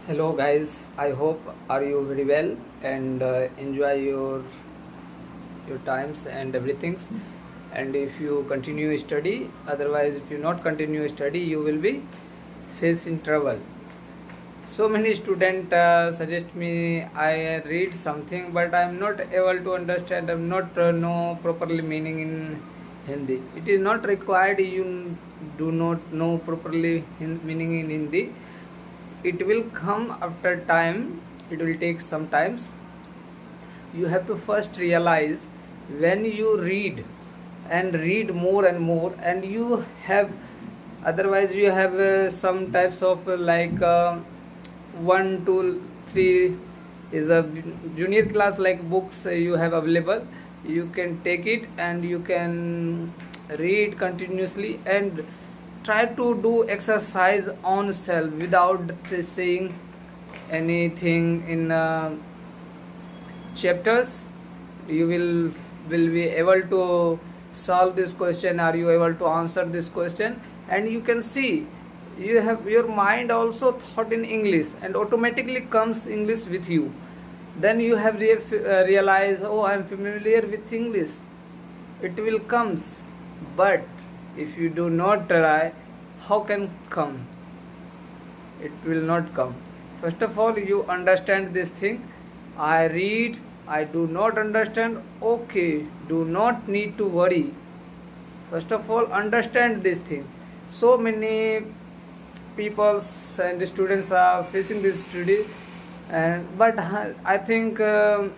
Hello guys, I hope are you very well and enjoy your times and everything. And if you continue study, otherwise if you not continue study, you will be facing trouble. So many student suggest me I read something, but I am not able to understand. I am not know properly meaning in Hindi. It is not required you do not know properly meaning in Hindi. It will come after time. It will take some times. You have to first realize when you read and read more and more, and you have otherwise you have some types of 1 to 3 is a junior class like books you have available. You can take it and you can read continuously and try to do exercise on self without saying anything in chapters. You will be able to solve this question. Are you able to answer this question? And you can see you have your mind also thought in English and automatically comes English with you. Then you have realized, oh, I am familiar with English, it will comes. But if you do not try, how can come? It will not come. First of all, you understand this thing. I read, I do not understand. Okay, do not need to worry. First of all, understand this thing. So many people and students are facing this study, but I think try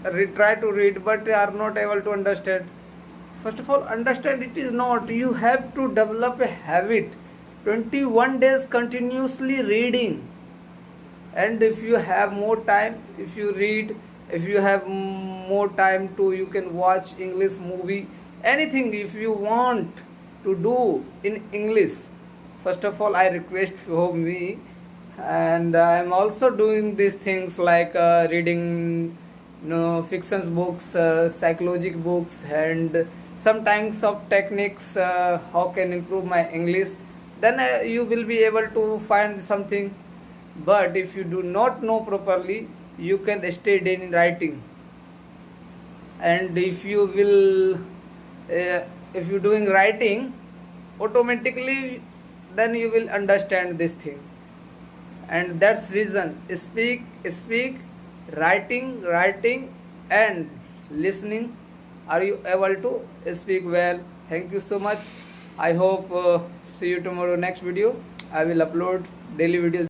to read, but they are not able to understand. First of all, understand it is not. You have to develop a habit. 21 days continuously reading. And if you have more time, if you read, if you have more time to, you can watch English movie, anything if you want to do in English. First of all, I request for me, and I am also doing these things like reading fictions books, psychological books, and sometimes of techniques how can improve my English. Then you will be able to find something. But if you do not know properly, you can stay in writing. And if you will if you doing writing automatically, then you will understand this thing. And that's reason speak, writing and listening. Are you able to speak well? Thank you so much. I hope see you tomorrow next video. I will upload daily videos.